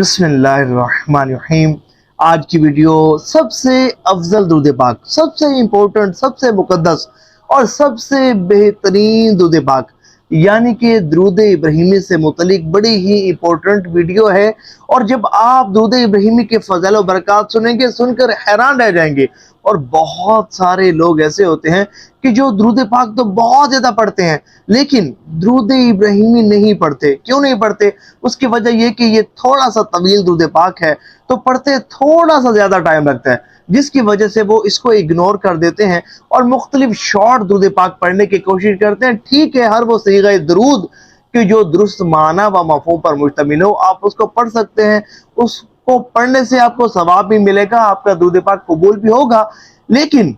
بسم اللہ الرحمن الرحیم۔ آج کی ویڈیو سب سے افضل درود پاک، سب سے امپورٹنٹ، سب سے مقدس اور سب سے بہترین درود پاک یعنی کہ درود ابراہیمی سے متعلق بڑی ہی امپورٹنٹ ویڈیو ہے۔ اور جب آپ درود ابراہیمی کے فضائل و برکات سنیں گے، سن کر حیران رہ جائیں گے۔ اور بہت سارے لوگ ایسے ہوتے ہیں کہ جو درود پاک تو بہت زیادہ پڑھتے ہیں لیکن درود ابراہیمی نہیں پڑھتے۔ کیوں نہیں پڑھتے؟ اس کی وجہ یہ کہ یہ تھوڑا سا طویل درود پاک ہے تو پڑھتے تھوڑا سا زیادہ ٹائم لگتا ہے، جس کی وجہ سے وہ اس کو اگنور کر دیتے ہیں اور مختلف شارٹ درود پاک پڑھنے کی کوشش کرتے ہیں۔ ٹھیک ہے، ہر وہ صیغہ درود کہ جو درست معنی و مفہوم پر مشتمل ہو، آپ اس کو پڑھ سکتے ہیں۔ اس کو پڑھنے سے آپ کو ثواب بھی ملے گا، آپ کا درود پاک قبول بھی ہوگا۔ لیکن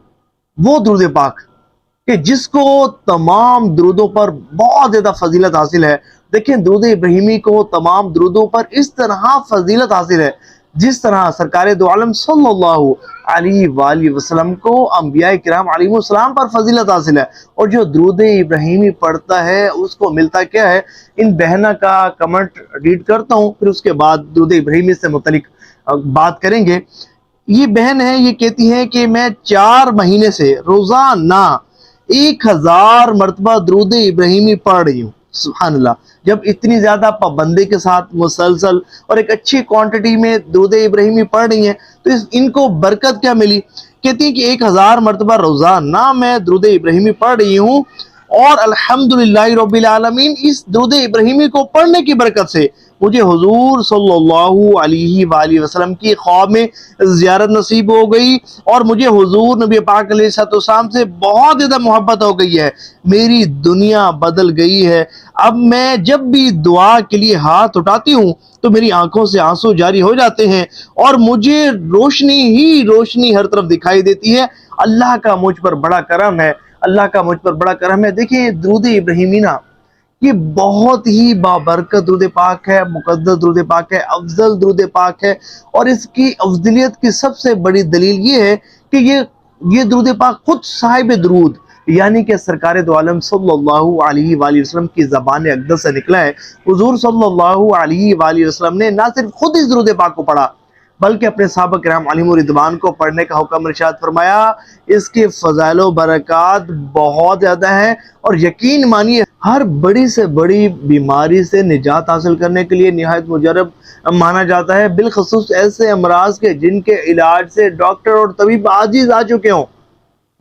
وہ درود پاک کہ جس کو تمام درودوں پر بہت زیادہ فضیلت حاصل ہے، دیکھیں درود ابراہیمی کو تمام درودوں پر اس طرح فضیلت حاصل ہے جس طرح سرکار دو عالم صلی اللہ علیہ وآلہ وسلم کو انبیاء کرام علیہ السلام پر فضیلت حاصل ہے۔ اور جو درود ابراہیمی پڑھتا ہے اس کو ملتا کیا ہے؟ ان بہنہ کا کمنٹ ریڈ کرتا ہوں، پھر اس کے بعد درود ابراہیمی سے متعلق بات کریں گے۔ یہ بہن ہے، یہ کہتی ہے کہ میں 4 مہینے سے روزانہ 1000 مرتبہ درود ابراہیمی پڑھ رہی ہوں۔ سبحان اللہ! جب اتنی زیادہ پابندی کے ساتھ مسلسل اور ایک اچھی کوانٹٹی میں درود ابراہیمی پڑھ رہی ہیں تو ان کو برکت کیا ملی؟ کہتی ہیں کہ 1000 مرتبہ روزانہ میں درود ابراہیمی پڑھ رہی ہوں اور الحمدللہ رب العالمین اس درود ابراہیمی کو پڑھنے کی برکت سے مجھے حضور صلی اللہ علیہ وآلہ وسلم کی خواب میں زیارت نصیب ہو گئی اور مجھے حضور نبی پاک علیہ السلام سے بہت زیادہ محبت ہو گئی ہے۔ میری دنیا بدل گئی ہے۔ اب میں جب بھی دعا کے لیے ہاتھ اٹھاتی ہوں تو میری آنکھوں سے آنسو جاری ہو جاتے ہیں اور مجھے روشنی ہی روشنی ہر طرف دکھائی دیتی ہے۔ اللہ کا مجھ پر بڑا کرم ہے، اللہ کا مجھ پر بڑا کرم ہے۔ دیکھیں درود ابراہیمی نا یہ بہت ہی بابرکت درود پاک ہے، مقدس درود پاک ہے، افضل درود پاک ہے۔ اور اس کی افضلیت کی سب سے بڑی دلیل یہ ہے کہ یہ درود پاک خود صاحب درود یعنی کہ سرکار دو عالم صلی اللہ علیہ وآلہ وسلم کی زبان اقدس سے نکلا ہے۔ حضور صلی اللہ علیہ وآلہ وسلم نے نہ صرف خود اس درود پاک کو پڑھا بلکہ اپنے صحابہ کرام علیہم الرضوان کو پڑھنے کا حکم ارشاد فرمایا۔ اس کے فضائل و برکات بہت زیادہ ہیں اور یقین مانیے ہر بڑی سے بڑی بیماری سے نجات حاصل کرنے کے لیے نہایت مجرب مانا جاتا ہے، بالخصوص ایسے امراض کے جن کے علاج سے ڈاکٹر اور طبیب عاجز آ چکے ہوں،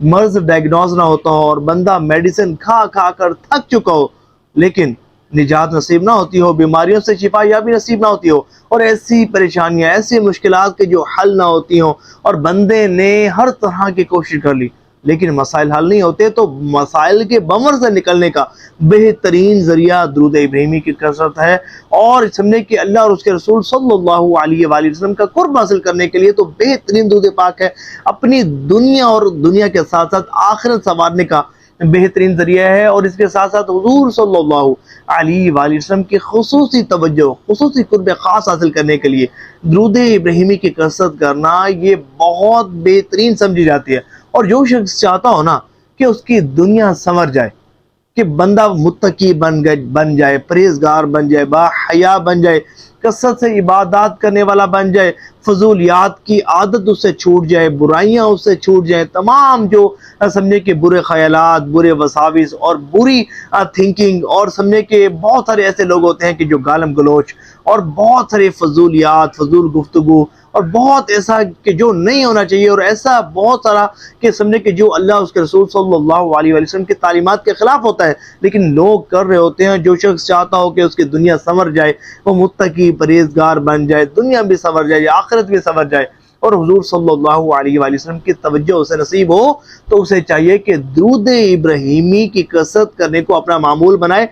مرض ڈائگنوز نہ ہوتا ہو اور بندہ میڈیسن کھا کھا کر تھک چکا ہو لیکن نجات نصیب نہ ہوتی ہو، بیماریوں سے شفا یابی نصیب نہ ہوتی ہو، اور ایسی پریشانیاں، ایسی مشکلات کے جو حل نہ ہوتی ہوں اور بندے نے ہر طرح کی کوشش کر لی لیکن مسائل حل نہیں ہوتے، تو مسائل کے بمر سے نکلنے کا بہترین ذریعہ درود ابراہیمی کی کثرت ہے۔ اور سمجھے کہ اللہ اور اس کے رسول صلی اللہ علیہ وآلہ وسلم کا قرب حاصل کرنے کے لیے تو بہترین درود پاک ہے، اپنی دنیا اور دنیا کے ساتھ ساتھ آخرت سنوارنے کا بہترین ذریعہ ہے۔ اور اس کے ساتھ ساتھ حضور صلی اللہ علیہ وآلہ وسلم کی خصوصی توجہ، خصوصی قرب خاص حاصل کرنے کے لیے درود ابراہیمی کی کثرت کرنا یہ بہت بہترین سمجھی جاتی ہے۔ اور جو شخص چاہتا ہو نا کہ اس کی دنیا سنور جائے، کہ بندہ متقی بن جائے، پرہیزگار بن جائے، با حیا بن جائے، کثرت سے عبادات کرنے والا بن جائے، فضولیات کی عادت اس سے چھوٹ جائے، برائیاں اس سے چھوٹ جائیں، تمام جو سمجھے کہ برے خیالات، برے وساوس اور بری تھنکنگ، اور سمجھے کہ بہت سارے ایسے لوگ ہوتے ہیں کہ جو گالم گلوچ اور بہت سارے فضولیات، فضول گفتگو اور بہت ایسا کہ جو نہیں ہونا چاہیے، اور ایسا بہت سارا کہ سمجھے کہ جو اللہ اس کے رسول صلی اللہ علیہ وآلہ وسلم کی تعلیمات کے خلاف ہوتا ہے لیکن لوگ کر رہے ہوتے ہیں۔ جو شخص چاہتا ہو کہ اس کی دنیا سنور جائے، وہ متقی پرہیزگار بن جائے، دنیا بھی سنور جائے، آخرت بھی سنور جائے اور حضور صلی اللہ علیہ وآلہ وسلم کی توجہ اسے نصیب ہو، تو اسے چاہیے کہ درود ابراہیمی کی کثرت کرنے کو اپنا معمول بنائے۔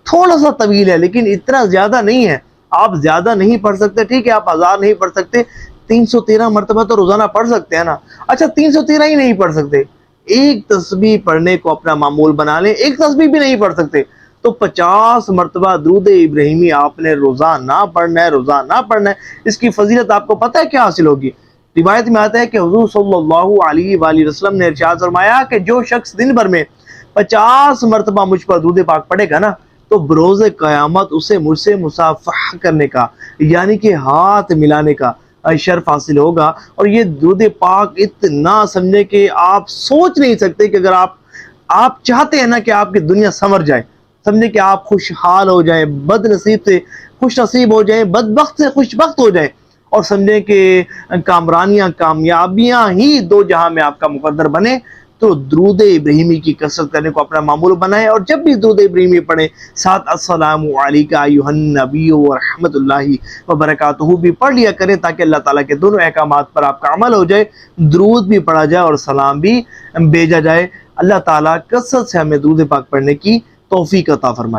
تھوڑا سا طویل ہے لیکن اتنا زیادہ نہیں ہے، آپ زیادہ نہیں پڑھ سکتے، ٹھیک ہے، آپ 1000 نہیں پڑھ سکتے، 313 مرتبہ تو روزانہ پڑھ سکتے ہیں نا۔ اچھا 313 ہی نہیں پڑھ سکتے، ایک تسبیح پڑھنے کو اپنا معمول بنا لیں، ایک تسبیح بھی نہیں پڑھ سکتے تو 50 مرتبہ درود ابراہیمی آپ نے روزانہ پڑھنا ہے، روزانہ پڑھنا ہے۔ اس کی فضیلت آپ کو پتہ ہے کیا حاصل ہوگی؟ روایت میں آتا ہے کہ حضور صلی اللہ علیہ وآلہ وسلم نے ارشاد فرمایا کہ جو شخص دن بھر میں 50 مرتبہ مجھ پر درود پاک پڑھے گا نا تو بروز قیامت اسے مجھ سے مصافحہ کرنے کا یعنی کہ ہاتھ ملانے کا شرف حاصل ہوگا۔ اور یہ درود پاک اتنا سمجھے کہ آپ سوچ نہیں سکتے کہ اگر آپ چاہتے ہیں نا کہ آپ کی دنیا سنور جائے، سمجھے کہ آپ خوشحال ہو جائیں، بد نصیب سے خوش نصیب ہو جائیں، بدبخت سے خوش بخت ہو جائیں، اور سمجھیں کہ کامرانیاں کامیابیاں ہی دو جہاں میں آپ کا مقدر بنے، تو درود ابراہیمی کی کثرت کرنے کو اپنا معمول بنائیں۔ اور جب بھی درود ابراہیمی پڑھیں ساتھ السلام علیکہ ایھا النبی ورحمۃ اللہ وبرکاتہ بھی پڑھ لیا کریں، تاکہ اللہ تعالیٰ کے دونوں احکامات پر آپ کا عمل ہو جائے، درود بھی پڑھا جائے اور سلام بھی بھیجا جائے۔ اللہ تعالیٰ کثرت سے ہمیں درود پاک پڑھنے کی توفیق عطا فرمائے۔